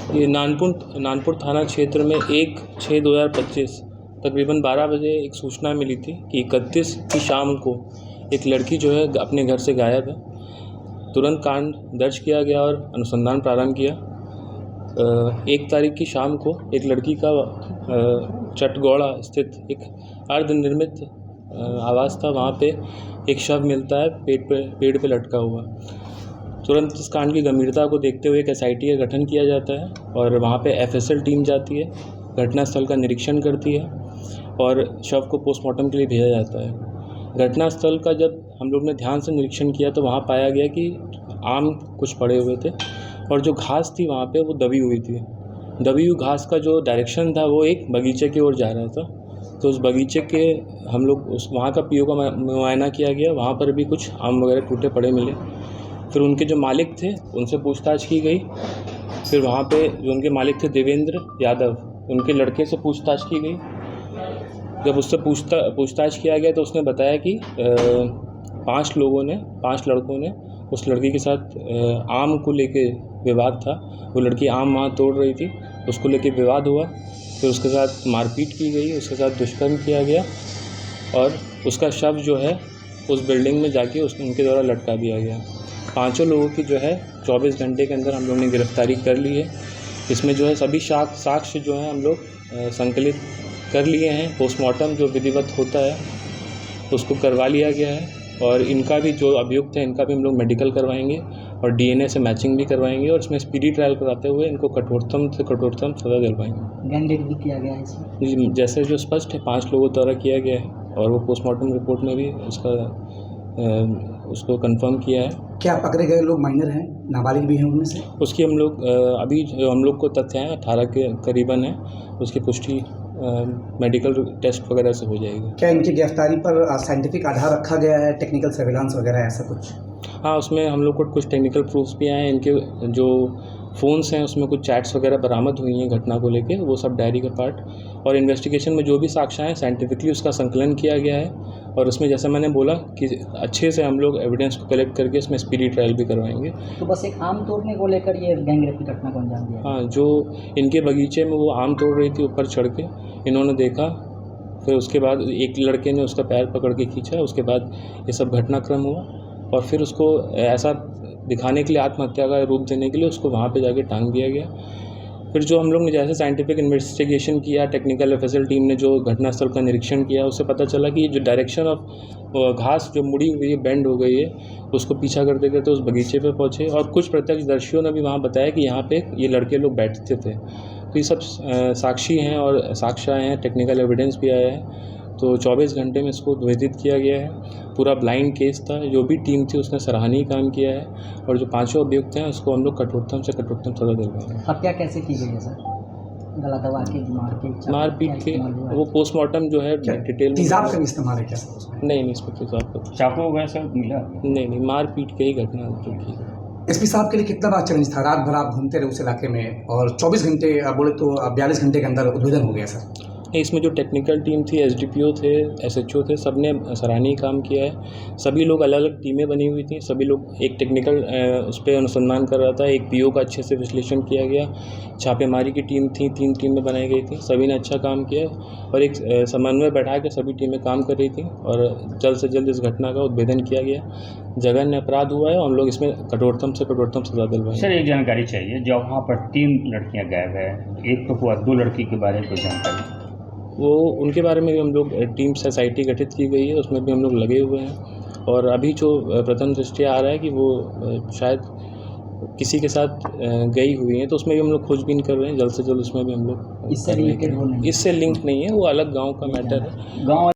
ये नानपुर थाना क्षेत्र में 1/6/2025 तकरीबन 12 बजे एक सूचना मिली थी कि 31 की शाम को एक लड़की जो है अपने घर से गायब है। तुरंत कांड दर्ज किया गया और अनुसंधान प्रारंभ किया। 1 तारीख की शाम को एक लड़की का चटगौड़ा स्थित एक अर्धनिर्मित आवास था, वहाँ पे एक शव मिलता है पेड़ पे लटका हुआ। तुरंत इस कांड की गंभीरता को देखते हुए एक SIT का गठन किया जाता है और वहाँ पे FSL टीम जाती है, घटनास्थल का निरीक्षण करती है और शव को पोस्टमार्टम के लिए भेजा जाता है। घटनास्थल का जब हम लोग ने ध्यान से निरीक्षण किया तो वहाँ पाया गया कि आम कुछ पड़े हुए थे और जो घास थी वहाँ पे वो दबी हुई थी। दबी हुई घास का जो डायरेक्शन था वो एक बगीचे की ओर जा रहा था। तो उस बगीचे के हम लोग वहाँ का PO का मुआयना किया गया, वहाँ पर भी कुछ आम वगैरह टूटे पड़े मिले। फिर उनके जो मालिक थे उनसे पूछताछ की गई। फिर वहाँ पे जो उनके मालिक थे देवेंद्र यादव, उनके लड़के से पूछताछ की गई। जब उससे पूछताछ किया गया तो उसने बताया कि 5 लड़कों ने उस लड़की के साथ आम को लेके विवाद था। वो लड़की आम वहाँ तोड़ रही थी, उसको लेके विवाद हुआ। फिर उसके साथ मारपीट की गई, उसके साथ दुष्कर्म किया गया और उसका शव जो है उस बिल्डिंग में जाके उनके द्वारा लटका दिया गया। 5 लोगों की जो है 24 घंटे के अंदर हम लोग ने गिरफ्तारी कर ली है। इसमें जो है सभी साक्ष्य जो है हम लोग संकलित कर लिए हैं। पोस्टमार्टम जो विधिवत होता है उसको करवा लिया गया है और इनका भी जो अभियुक्त है इनका भी हम लोग मेडिकल करवाएंगे और DNA से मैचिंग भी करवाएंगे और इसमें स्पीडी ट्रायल कराते हुए इनको कठोरतम से कठोरतम सज़ा दिलवाएंगे। गैंग रेप भी किया गया है इसमें? जी, जैसे जो स्पष्ट है 5 लोगों द्वारा किया गया है और वो पोस्टमार्टम रिपोर्ट में भी उसको कंफर्म किया है। क्या पकड़े गए लोग माइनर हैं, नाबालिग भी हैं उनमें से? उसकी हम लोग अभी जो हम लोग को तथ्य हैं 18 के करीबन है, उसकी पुष्टि मेडिकल टेस्ट वगैरह से हो जाएगी। क्या इनकी गिरफ्तारी पर साइंटिफिक आधार रखा गया है, टेक्निकल सर्विलांस वगैरह ऐसा कुछ? हाँ, उसमें हम लोग को कुछ टेक्निकल प्रूफ्स भी आए हैं। इनके जो फ़ोन्स हैं उसमें कुछ चैट्स वगैरह बरामद हुई हैं घटना को लेके, वो सब डायरी का पार्ट और इन्वेस्टिगेशन में जो भी साक्ष्य हैं साइंटिफिकली उसका संकलन किया गया है और उसमें जैसे मैंने बोला कि अच्छे से हम लोग एविडेंस को कलेक्ट करके इसमें स्पीडी ट्रायल भी करवाएंगे। तो बस एक आम तोड़ने को लेकर ये गैंग रेप की घटना को अंजाम दिया? हाँ, जो इनके बगीचे में वो आम तोड़ रही थी, ऊपर चढ़ के इन्होंने देखा, फिर उसके बाद एक लड़के ने उसका पैर पकड़ के खींचा, उसके बाद ये सब घटनाक्रम हुआ और फिर उसको ऐसा दिखाने के लिए, आत्महत्या का रूप देने के लिए उसको वहाँ पे जाके टांग दिया गया। फिर जो हम लोग ने जैसे साइंटिफिक इन्वेस्टिगेशन किया, टेक्निकल FSL टीम ने जो घटनास्थल का निरीक्षण किया, उससे पता चला कि जो डायरेक्शन ऑफ घास जो मुड़ी हुई है, बेंड हो गई है, उसको पीछा करते करते उस बगीचे पे पहुँचे और कुछ प्रत्यक्षदर्शियों ने भी वहाँ बताया कि यहाँ पे ये लड़के लोग बैठते थे। तो ये सब साक्षी हैं और साक्ष्य आए हैं, टेक्निकल एविडेंस भी आया है। तो 24 घंटे में इसको विदित किया गया है। पूरा ब्लाइंड केस था, जो भी टीम थी उसने सराहनीय काम किया है और जो 5 अभियुक्त हैं उसको हम लोग कठोरतम से कठोरतम सजा दिलवाएंगे। हत्या कैसे की गई है सर? गला दबा के, मारपीट के, वो पोस्टमार्टम जो है डिटेल में। तेजाब का इस्तेमाल है क्या सर? नहीं, इसमें तेजाब का चाकू वगैरह सब मिला? नहीं, मारपीट के ही घटना जो की। SP साहब के लिए कितना बड़ा चैलेंज था? रात भर आप घूमते रहे उस इलाके में और 24 घंटे बोले तो 42 घंटे के अंदर उद्भेदन हो गया सर। इसमें जो टेक्निकल टीम थी, SDPO थे, SHO थे, सब ने सराहनीय काम किया है। सभी लोग अलग अलग टीमें बनी हुई थी, सभी लोग एक टेक्निकल उस पर अनुसंधान कर रहा था। एक PO का अच्छे से विश्लेषण किया गया। छापेमारी की टीम थी, 3 टीमें बनाई गई थी, सभी ने अच्छा काम किया और एक समन्वय बैठा के सभी टीमें काम कर रही थी और जल्द से जल्द इस घटना का उद्भेदन किया गया। जघन्य अपराध हुआ है और हम लोग इसमें कठोरतम से कठोरतम सजा दिलवाएंगे। सर, एक जानकारी चाहिए, जो वहाँ पर 3 लड़कियाँ गायब है, एक तो हुआ, 2 लड़की के बारे में कोई जानकारी? वो उनके बारे में भी हम लोग टीम से SIT गठित की गई है, उसमें भी हम लोग लगे हुए हैं और अभी जो प्रथम दृष्टया आ रहा है कि वो शायद किसी के साथ गई हुई हैं, तो उसमें भी हम लोग खोजबीन कर रहे हैं। जल्द से जल्द उसमें भी हम लोग इससे लिंक नहीं है, वो अलग गांव का मैटर है। गाँव